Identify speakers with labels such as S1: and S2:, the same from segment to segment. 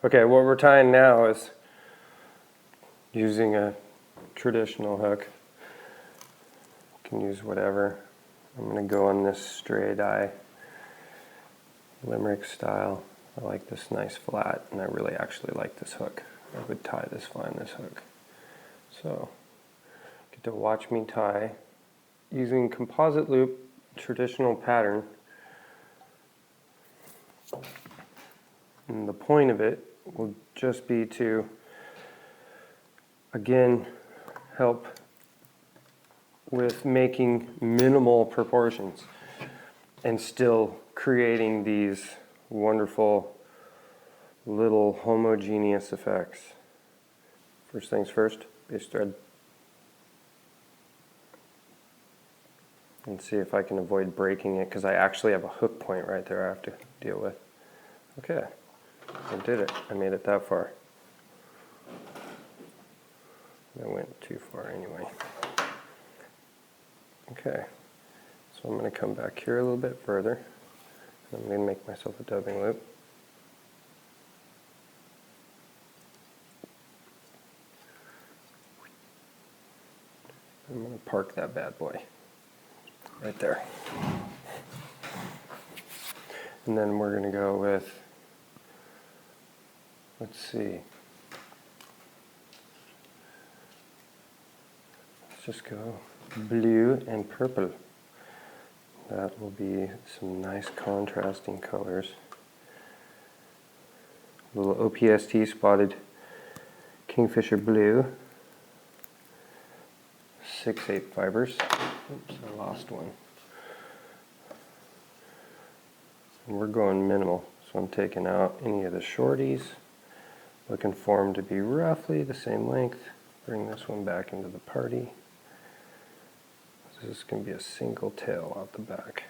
S1: Okay, what we're tying now is using a traditional hook. You can use whatever. I'm going to go on this straight eye limerick style. I like this nice flat, and I really actually like this hook. I would tie this fine, this hook. So, get to watch me tie using composite loop, traditional pattern. And the point of it will just be to, again, help with making minimal proportions and still creating these wonderful little homogeneous effects. First things first, base thread. And see if I can avoid breaking it, because I actually have a hook point right there I have to deal with. Okay, I did it. I made it that far. I went too far anyway. Okay, so I'm going to come back here a little bit further. I'm going to make myself a dubbing loop. I'm going to park that bad boy right there. And then we're going to go with, let's see, let's just go blue and purple. That will be some nice contrasting colors. A little OPST spotted kingfisher blue. 6/8 fibers. Oops, I lost one. And we're going minimal, so I'm taking out any of the shorties, looking for them to be roughly the same length. Bring this one back into the party. This is going to be a single tail out the back.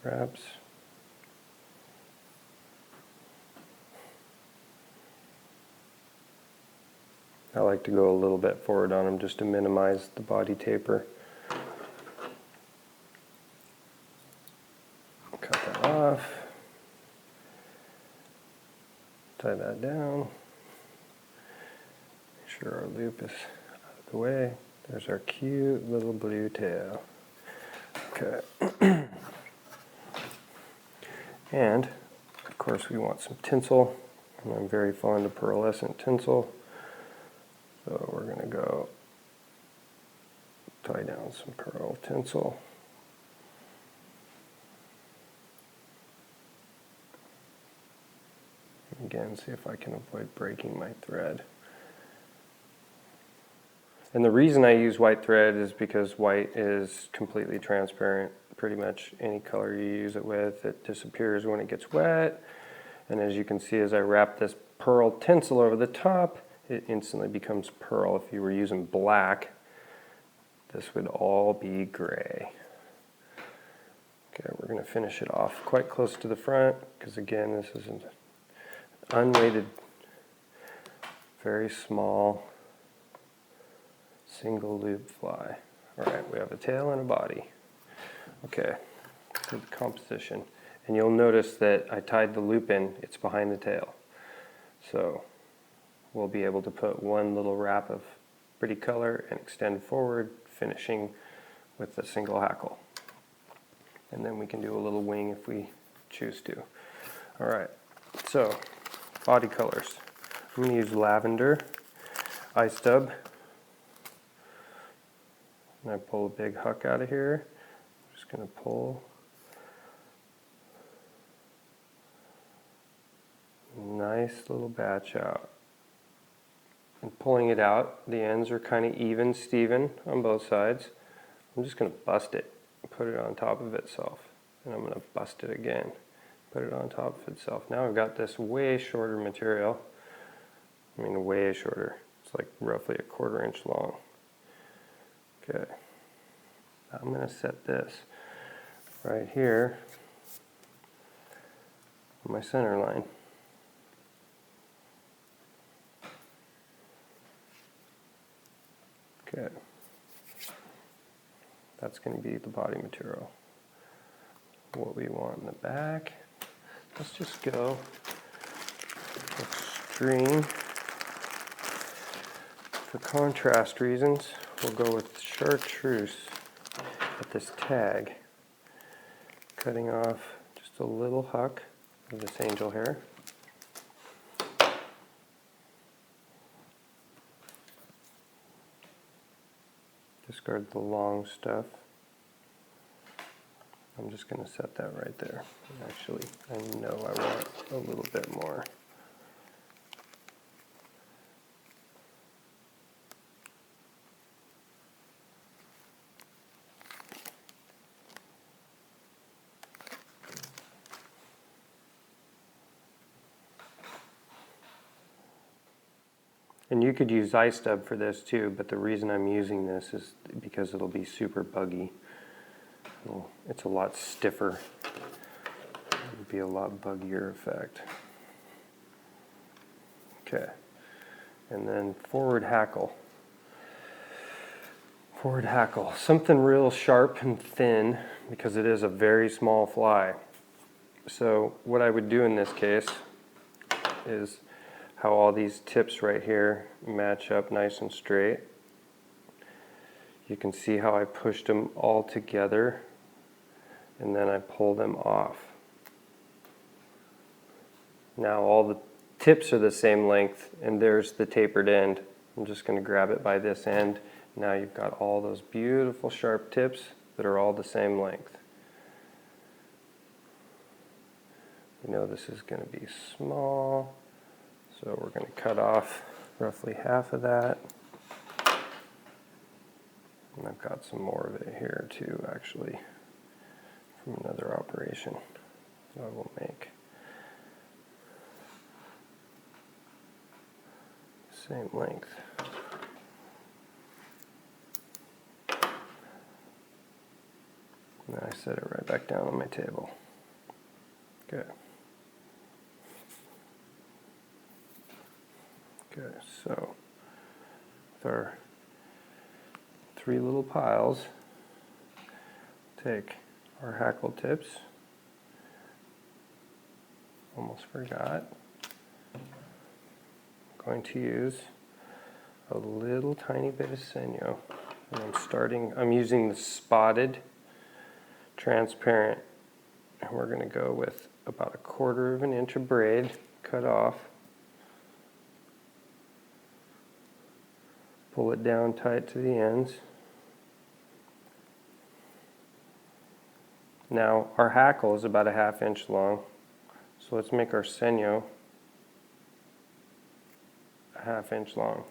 S1: Wraps. I like to go a little bit forward on them just to minimize the body taper. Cut that off. Tie that down. Make sure our loop is out of the way. There's our cute little blue tail. Okay. And, of course, we want some tinsel. And I'm very fond of pearlescent tinsel. So we're going to go tie down some pearl tinsel. Again, see if I can avoid breaking my thread. And the reason I use white thread is because white is completely transparent. Pretty much any color you use it with, it disappears when it gets wet. And as you can see, as I wrap this pearl tinsel over the top, it instantly becomes pearl. If you were using black, this would all be gray. Okay, we're going to finish it off quite close to the front, because again, this is an unweighted, very small, single loop fly. Alright, we have a tail and a body. Okay, to the composition. And you'll notice that I tied the loop in, it's behind the tail. So we'll be able to put one little wrap of pretty color and extend forward, finishing with a single hackle. And then we can do a little wing if we choose to. Alright, so body colors. I'm going to use lavender, ice dub. And I pull a big hook out of here. I'm just going to pull. Nice little batch out. And pulling it out, the ends are kind of even, Steven on both sides. I'm just going to bust it, put it on top of itself. And I'm going to bust it again, put it on top of itself. Now I've got this way shorter material. I mean, way shorter. It's like roughly 1/4 inch long. Okay. I'm going to set this right here on my center line. Okay. That's going to be the body material. What we want in the back, let's just go extreme. For contrast reasons, we'll go with chartreuse at this tag, cutting off just a little huck of this angel hair. Discard the long stuff. I'm just going to set that right there. Actually, I know I want a little bit more. And you could use iStub for this too, but the reason I'm using this is because it'll be super buggy. Well, it's a lot stiffer. It'll be a lot buggier effect. Okay, and then forward hackle. Forward hackle, something real sharp and thin because it is a very small fly. So what I would do in this case is how all these tips right here match up nice and straight. You can see how I pushed them all together and then I pull them off. Now all the tips are the same length and there's the tapered end. I'm just going to grab it by this end. Now you've got all those beautiful sharp tips that are all the same length. You know this is going to be small, so we're going to cut off roughly half of that. And I've got some more of it here too, actually, from another operation that I will make. Same length. And then I set it right back down on my table. Okay. Okay, so with our 3 little piles, take our hackle tips. Almost forgot. I'm going to use a little tiny bit of senyo. And I'm using the spotted transparent, and we're going to go with about 1/4 of an inch of braid cut off. Pull it down tight to the ends. Now our hackle is about 1/2 inch long, so let's make our senyo 1/2 inch long.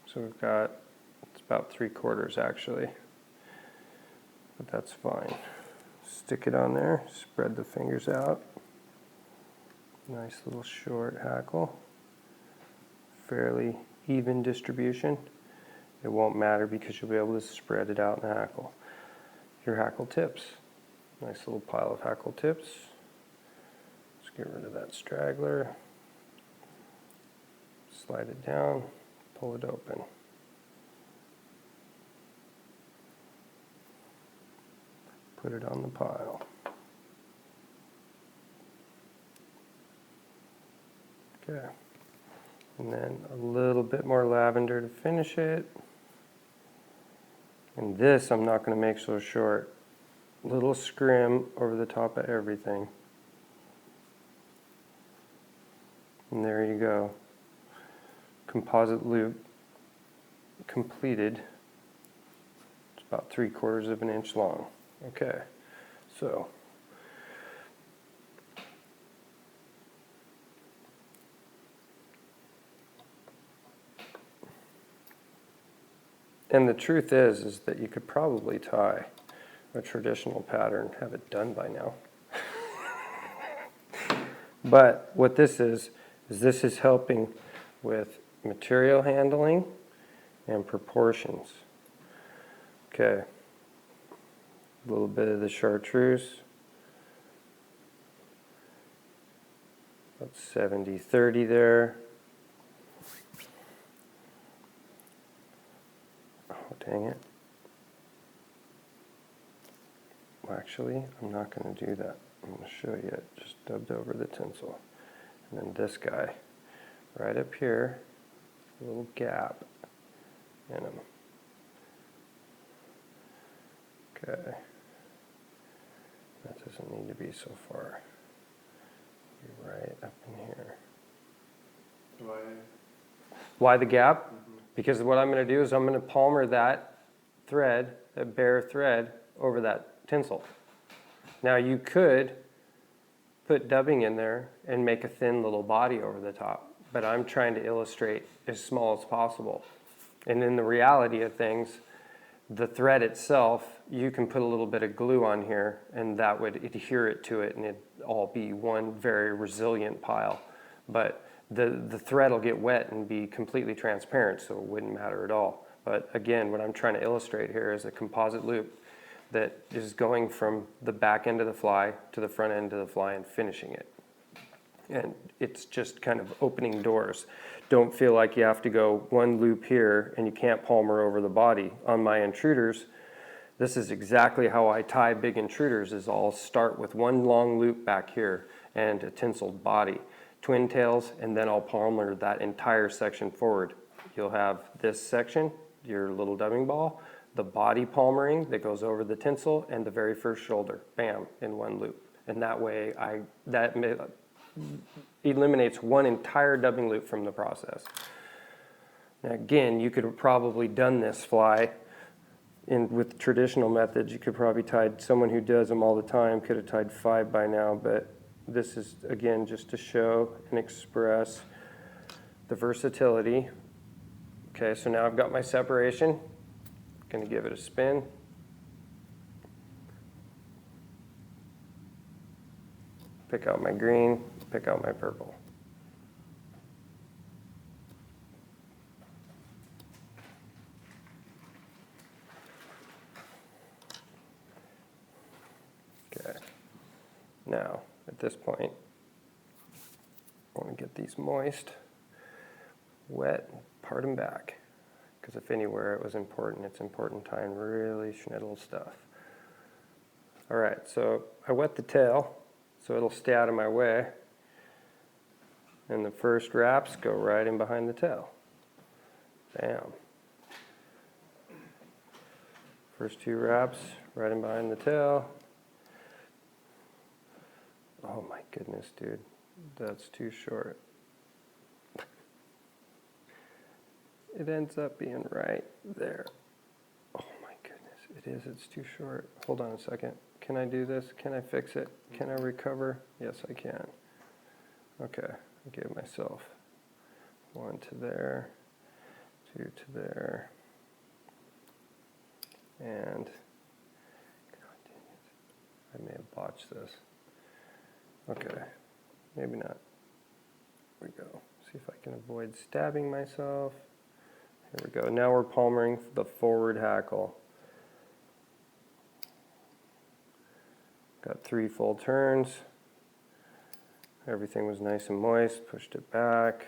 S1: So we've got, it's about 3/4 actually, but that's fine. Stick it on there, spread the fingers out. Nice little short hackle, fairly even distribution. It won't matter because you'll be able to spread it out in the hackle. Your hackle tips, nice little pile of hackle tips. Let's get rid of that straggler. Slide it down, pull it open. Put it on the pile. Okay. And then a little bit more lavender to finish it. And this I'm not going to make so short. Little scrim over the top of everything. And there you go. Composite loop completed. It's about 3/4 of an inch long. Okay, so and the truth is that you could probably tie a traditional pattern, have it done by now. But what this is this is helping with material handling and proportions. Okay, a little bit of the chartreuse, about 70-30 there. Dang it. Well, actually, I'm not going to do that. I'm going to show you it just dubbed over the tinsel. And then this guy, right up here, a little gap in him. Okay. That doesn't need to be so far. Be right up in here. Why the gap? Because what I'm going to do is I'm going to palmer that thread, that bare thread, over that tinsel. Now you could put dubbing in there and make a thin little body over the top, but I'm trying to illustrate as small as possible. And in the reality of things, the thread itself, you can put a little bit of glue on here and that would adhere it to it and it'd all be one very resilient pile. But the thread will get wet and be completely transparent, so it wouldn't matter at all. But again, what I'm trying to illustrate here is a composite loop that is going from the back end of the fly to the front end of the fly and finishing it. And it's just kind of opening doors. Don't feel like you have to go one loop here and you can't palmer over the body. On my intruders, this is exactly how I tie big intruders, is I'll start with one long loop back here and a tinseled body, twin tails, and then I'll palmer that entire section forward. You'll have this section, your little dubbing ball, the body palmering that goes over the tinsel, and the very first shoulder, bam, in one loop. And that way, that eliminates one entire dubbing loop from the process. Now again, you could have probably done this fly with traditional methods. You could probably tied, someone who does them all the time could have tied 5 by now, but this is, again, just to show and express the versatility. Okay, so now I've got my separation. Going to give it a spin. Pick out my green, pick out my purple. Okay, now at this point, I want to get these moist, wet, part them back. Because if anywhere it was important, it's important tying really schniddle stuff. All right, so I wet the tail so it'll stay out of my way. And the first wraps go right in behind the tail. Bam. First 2 wraps right in behind the tail. Oh my goodness, dude. That's too short. It ends up being right there. Oh my goodness, it is, it's too short. Hold on a second. Can I do this? Can I fix it? Can I recover? Yes, I can. Okay, I gave myself 1 to there, 2 to there, and, God dang it, I may have botched this. Okay, maybe not. Here we go. See if I can avoid stabbing myself. Here we go. Now we're palmering the forward hackle. Got 3 full turns. Everything was nice and moist. Pushed it back.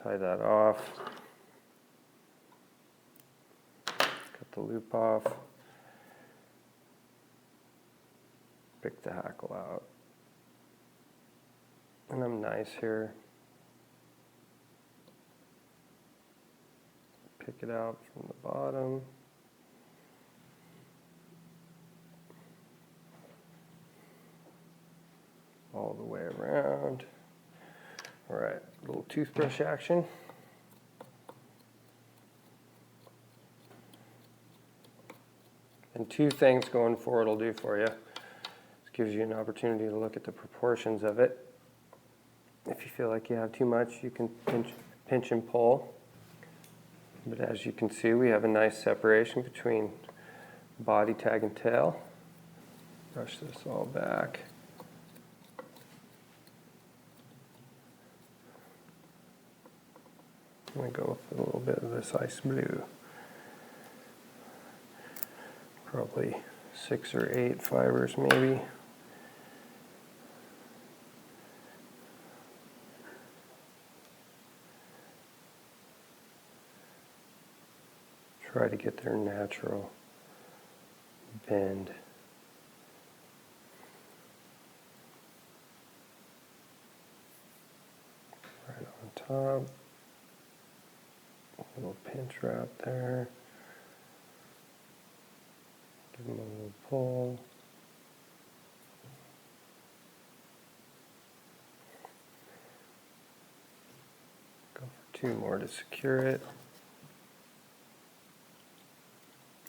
S1: Tie that off. Cut the loop off. Pick the hackle out. And I'm nice here. Pick it out from the bottom. All the way around. All right, a little toothbrush action. And 2 things going forward will do for you. This gives you an opportunity to look at the proportions of it. If you feel like you have too much, you can pinch and pull. But as you can see, we have a nice separation between body, tag, and tail. Brush this all back. I'm going to go with a little bit of this ice blue. Probably 6 or 8 fibers maybe. try to get their natural bend. Right on top. A little pinch wrap there. Give them a little pull. Go for 2 more to secure it.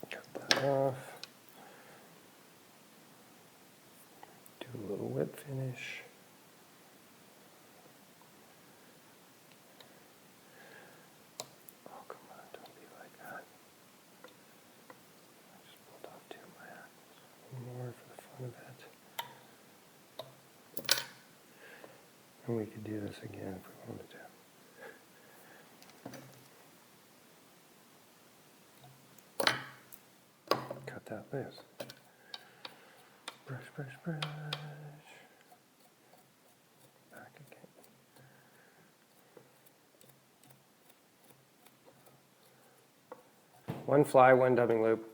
S1: Cut that off. Do a little whip finish. Oh, come on, don't be like that. I just pulled off 2 of my apples. 1 more for the fun of it. And we could do this again if we wanted to. Cut that loose. Brush, brush, brush. Back again. One fly, 1 dubbing loop.